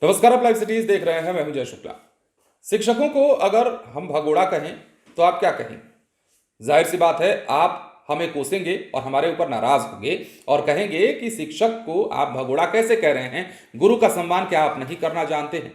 नमस्कार, आप live cities देख रहे हैं। मैं हूं जय शुक्ला। शिक्षकों को अगर हम भगोड़ा कहें तो आप क्या कहें? जाहिर सी बात है, आप हमें कोसेंगे और हमारे ऊपर नाराज होंगे और कहेंगे कि शिक्षक को आप भगोड़ा कैसे कह रहे हैं? गुरु का सम्मान क्या आप नहीं करना जानते हैं?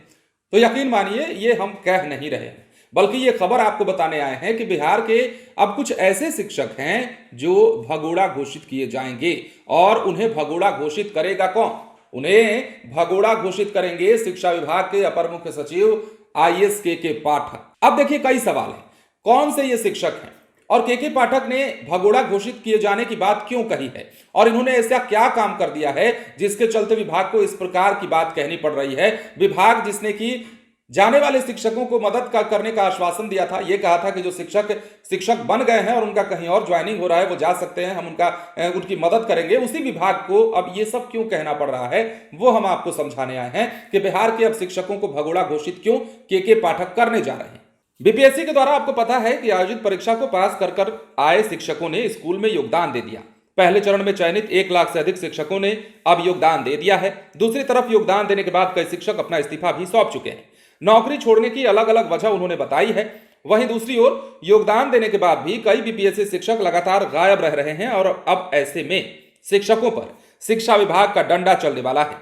तो यकीन मानिए, ये हम कह नहीं रहे हैं, बल्कि ये खबर आपको बताने आए हैं कि बिहार के अब कुछ ऐसे शिक्षक हैं जो भगोड़ा घोषित किए जाएंगे। और उन्हें भगोड़ा घोषित करेगा कौन? उन्हें भगोड़ा घोषित करेंगे शिक्षा विभाग के अपर मुख्य सचिव आईएएस के पाठक। अब देखिए, कई सवाल हैं। कौन से ये शिक्षक हैं और के पाठक ने भगोड़ा घोषित किए जाने की बात क्यों कही है, और इन्होंने ऐसा क्या काम कर दिया है जिसके चलते विभाग को इस प्रकार की बात कहनी पड़ रही है? विभाग जिसने कि जाने वाले शिक्षकों को मदद करने का आश्वासन दिया था, यह कहा था कि जो शिक्षक बन गए हैं और उनका कहीं और ज्वाइनिंग हो रहा है वो जा सकते हैं, हम उनकी मदद करेंगे, उसी विभाग को अब ये सब क्यों कहना पड़ रहा है, वो हम आपको समझाने आए हैं कि बिहार के अब शिक्षकों को भगोड़ा घोषित क्यों के पाठक करने जा रहे हैं। बीपीएससी के द्वारा आपको पता है कि आयोजित परीक्षा को पास कर आए शिक्षकों ने स्कूल में योगदान दे दिया। पहले चरण में चयनित 1 लाख से अधिक शिक्षकों ने अब योगदान दे दिया है। दूसरी तरफ योगदान देने के बाद कई शिक्षक अपना इस्तीफा भी सौंप चुके हैं। नौकरी छोड़ने की अलग अलग वजह उन्होंने बताई है। वहीं दूसरी ओर योगदान देने के बाद भी कई बीपीएससी शिक्षक लगातार गायब रह रहे हैं और अब ऐसे में शिक्षकों पर शिक्षा विभाग का डंडा चलने वाला है।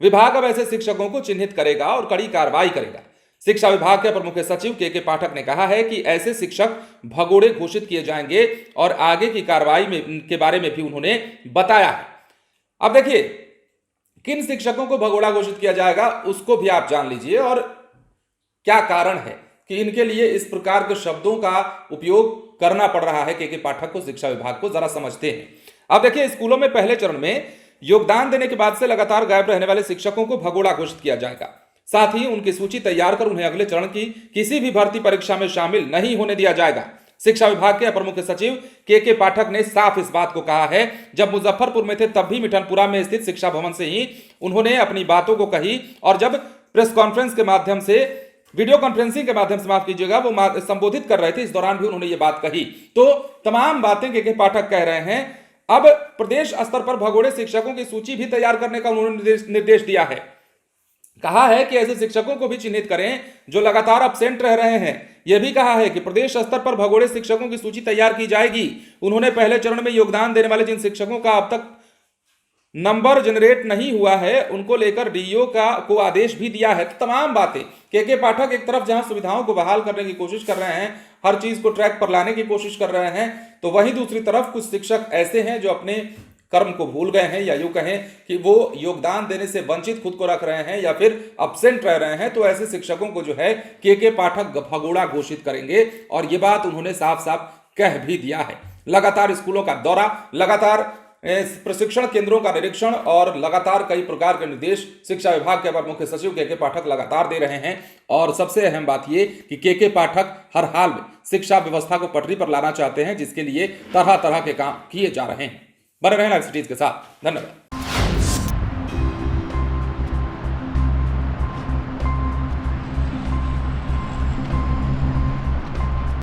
विभाग अब ऐसे शिक्षकों को चिन्हित करेगा और कड़ी कार्रवाई करेगा। शिक्षा विभाग के अपर मुख्य सचिव के पाठक ने कहा है कि ऐसे शिक्षक भगोड़े घोषित किए जाएंगे और आगे की कार्रवाई के बारे में भी उन्होंने बताया है। अब देखिए, किन शिक्षकों को भगोड़ा घोषित किया जाएगा उसको भी आप जान लीजिए और क्या कारण है कि इनके लिए इस प्रकार के शब्दों का उपयोग करना पड़ रहा है के पाठक को, शिक्षा विभाग को। जरा समझते हैं। अब देखिए, स्कूलों में पहले चरण में योगदान देने के बाद से लगातार गायब रहने वाले शिक्षकों को भगोड़ा घोषित किया जाएगा। साथ ही उनकी सूची तैयार कर उन्हें अगले चरण की किसी भी भर्ती परीक्षा में शामिल नहीं होने दिया जाएगा। शिक्षा विभाग के अपर मुख्य सचिव के पाठक ने साफ इस बात को कहा है। जब मुजफ्फरपुर में थे तब भी मिठनपुरा में स्थित शिक्षा भवन से ही उन्होंने अपनी बातों को कही, और जब प्रेस कॉन्फ्रेंस के माध्यम से, वीडियो कॉन्फ्रेंसिंग के माध्यम से, माफ कीजिएगा, वो संबोधित कर रहे थे, इस दौरान भी उन्होंने ये बात कही। तो तमाम बातें के पाठक कह रहे हैं। अब प्रदेश स्तर पर भगोड़े शिक्षकों की सूची भी तैयार करने का उन्होंने निर्देश दिया है। कहा है कि ऐसे शिक्षकों को भी चिन्हित करें जो लगातार अब्सेंट रह रहे हैं। यह भी कहा है कि प्रदेश स्तर पर भगोड़े शिक्षकों की सूची तैयार की जाएगी। उन्होंने पहले चरण में योगदान देने वाले जिन शिक्षकों का अब तक नंबर जनरेट नहीं हुआ है उनको लेकर डीईओ को आदेश भी दिया है। तो तमाम बातें के पाठक एक तरफ जहां सुविधाओं को बहाल करने की कोशिश कर रहे हैं, हर चीज को ट्रैक पर लाने की कोशिश कर रहे हैं, तो वहीं दूसरी तरफ कुछ शिक्षक ऐसे हैं जो अपने कर्म को भूल गए हैं, या यूं कहें कि वो योगदान देने से वंचित खुद को रख रहे हैं या फिर अब्सेंट रह रहे हैं। तो ऐसे शिक्षकों को जो है के पाठक भगोड़ा घोषित करेंगे, और ये बात उन्होंने साफ साफ कह भी दिया है। लगातार स्कूलों का दौरा, लगातार प्रशिक्षण केंद्रों का निरीक्षण और लगातार कई प्रकार के निर्देश शिक्षा विभाग के अपर मुख्य सचिव के पाठक लगातार दे रहे हैं। और सबसे अहम बात ये कि के पाठक हर हाल में शिक्षा व्यवस्था को पटरी पर लाना चाहते हैं, जिसके लिए तरह तरह के काम किए जा रहे हैं। बने रहें लाइव सिटीज के साथ। धन्यवाद।